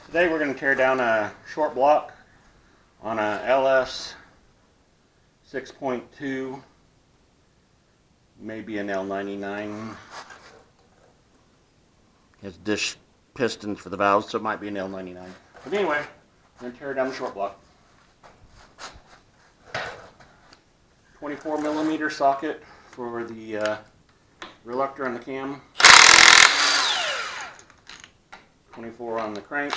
Today we're going to tear down a short block on a LS 6.2, maybe an L99. Has dish pistons for the valves, so it might be an L99. But anyway, we're going to tear down the short block. 24mm socket for the reluctor on the cam. 24 on the crank.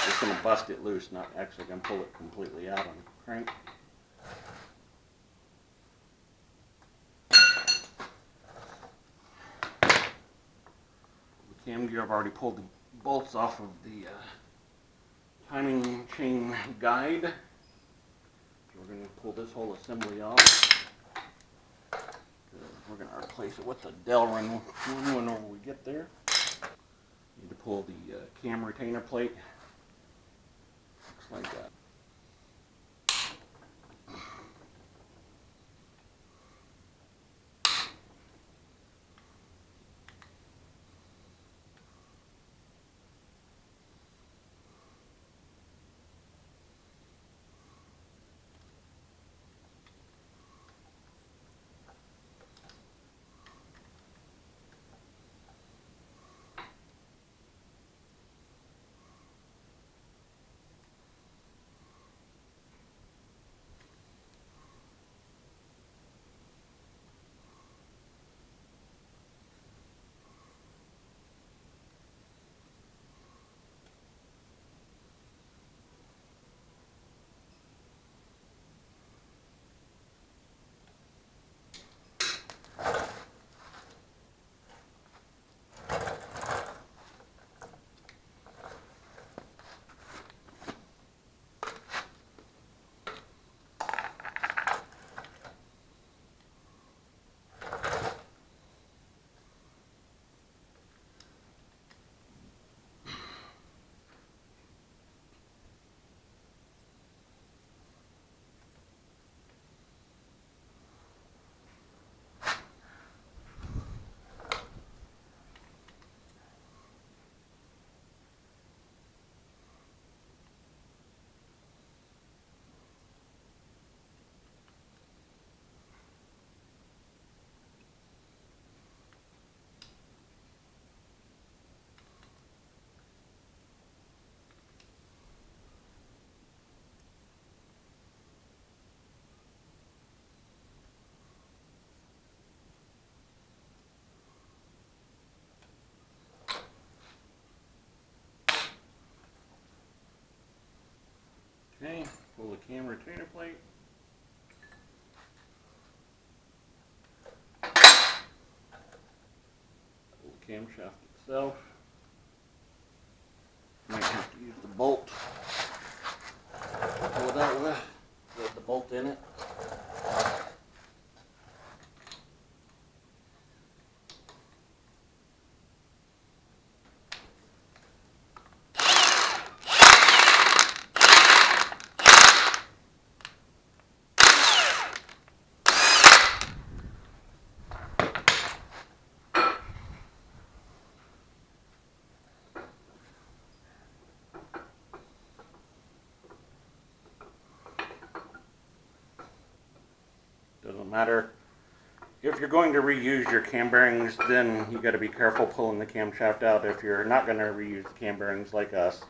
Just going to bust it loose, not actually going to pull it completely out on the crank. The cam gear, I've already pulled the bolts off of the timing chain guide. So we're going to pull this whole assembly off. We're going to replace it with the Delrin one whenever we get there. Need to pull the cam retainer plate. Looks like that. Okay, pull the cam retainer plate. Pull the camshaft itself. Might have to use the bolt. Pull it out with the bolt in it. Doesn't matter. If you're going to reuse your cam bearings, then you got to be careful pulling the camshaft out. If you're not going to reuse the cam bearings like us,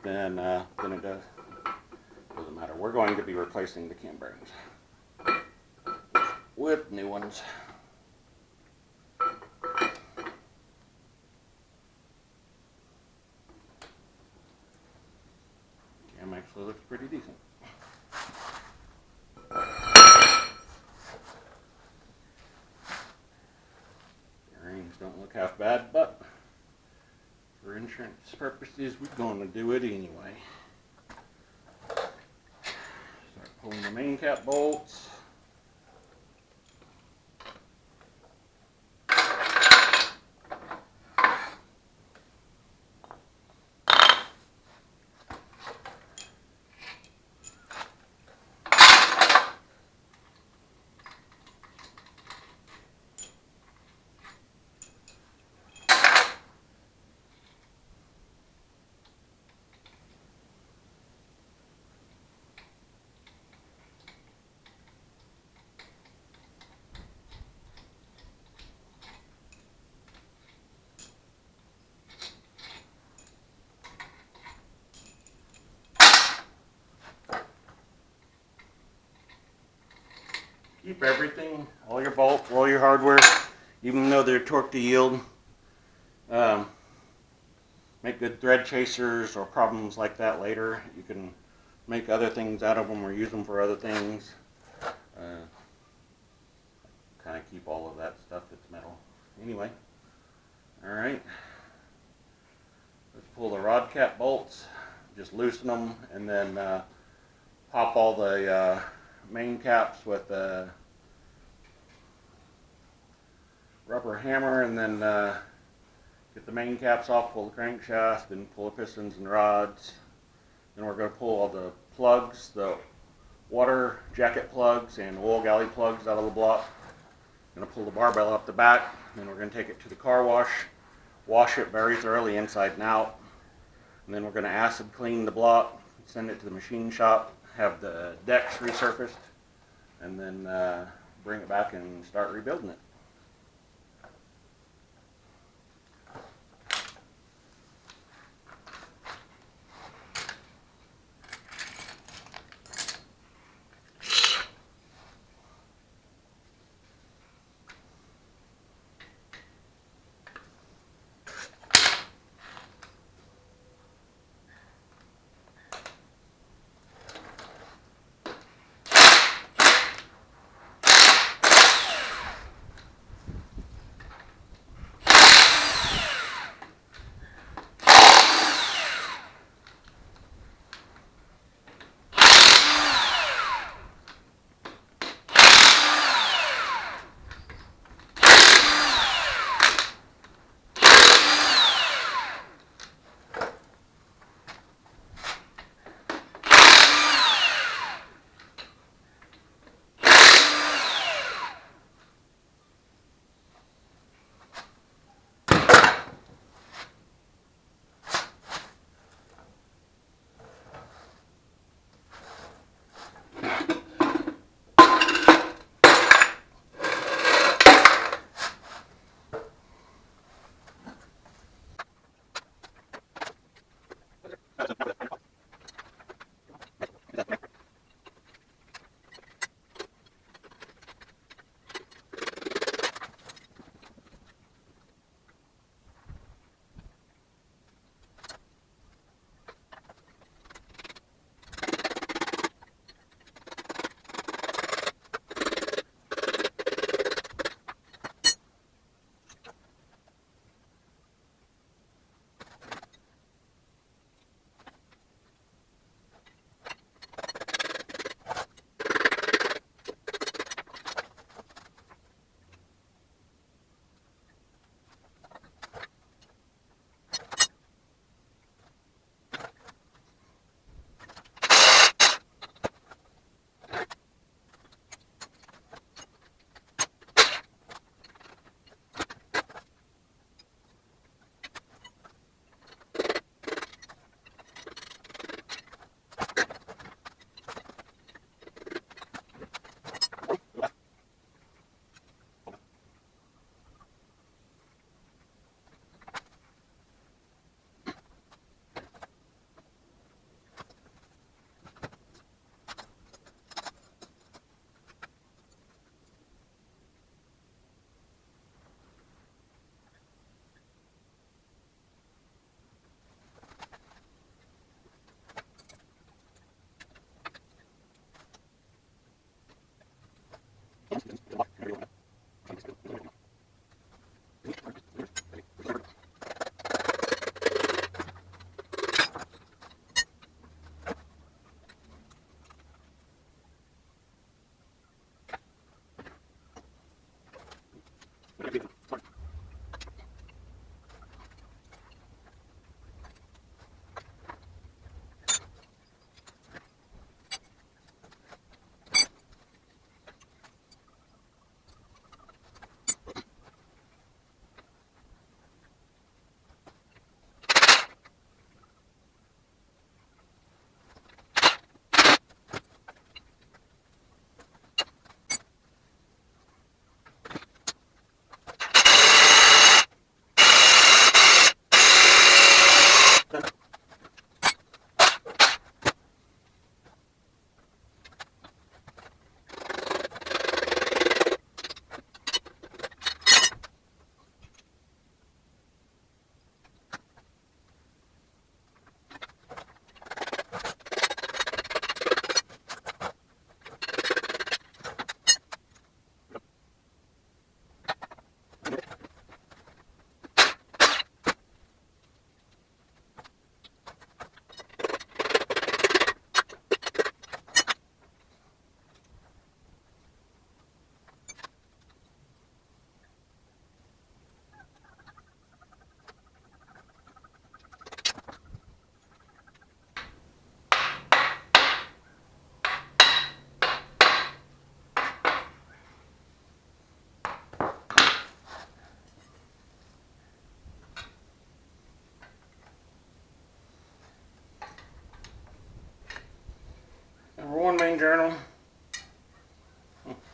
then it doesn't matter. We're going to be replacing the cam bearings with new ones. Cam actually looks pretty decent. Don't look half bad, but for insurance purposes, we're going to do it anyway. Start pulling the main cap bolts. keep everything, all your bolts, all your hardware, even though they're torque to yield. Make good thread chasers or problems like that later. You can make other things out of them or use them for other things. Kind of keep all of that stuff that's metal. Anyway, alright. Let's pull the rod cap bolts, just loosen them, and then pop all the main caps with a rubber hammer, and then get the main caps off, pull the crankshaft, and pull the pistons and rods. Then we're going to pull all the plugs, the water jacket plugs and oil galley plugs out of the block. Going to pull the barbell up the back, then we're going to take it to the car wash it very thoroughly inside and out, and then we're going to acid clean the block, send it to the machine shop, have the decks resurfaced, and then bring it back and start rebuilding it. journal.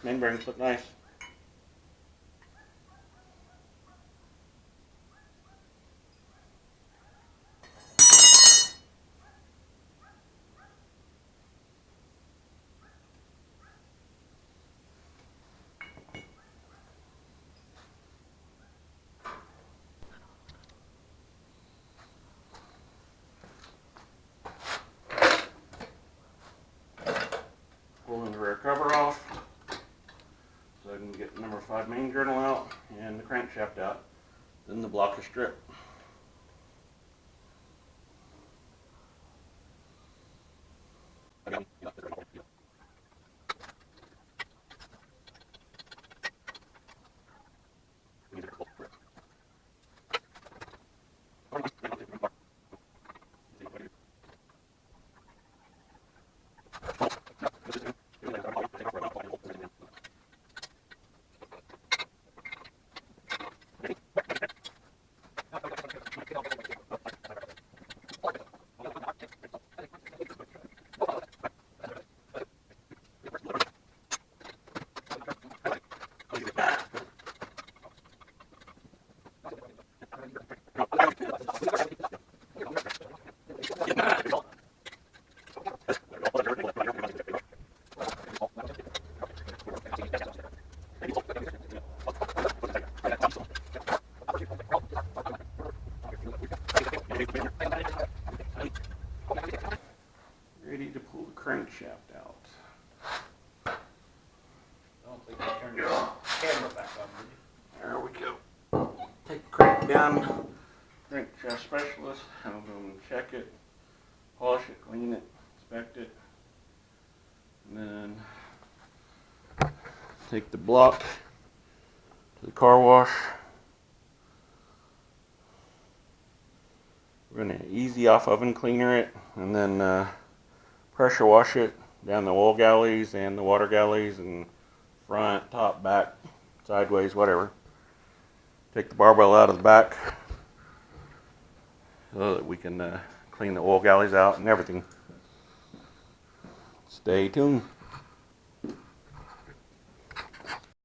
Main bearings look nice. Pulling the rear cover off so I can get the number 5 main journal out and the crankshaft out. Then the block is stripped. Ready to pull the crankshaft out. I don't think I turned your camera back on, did you? There we go. Take the crank down. Crankshaft specialist. Have them check it, polish it, clean it, inspect it, and then take the block to the car wash. We're going to easy off oven cleaner it and then pressure wash it down the oil galleys and the water galleys and front, top, back, sideways, whatever. Take the barbell out of the back so that we can clean the oil galleys out and everything. Stay tuned.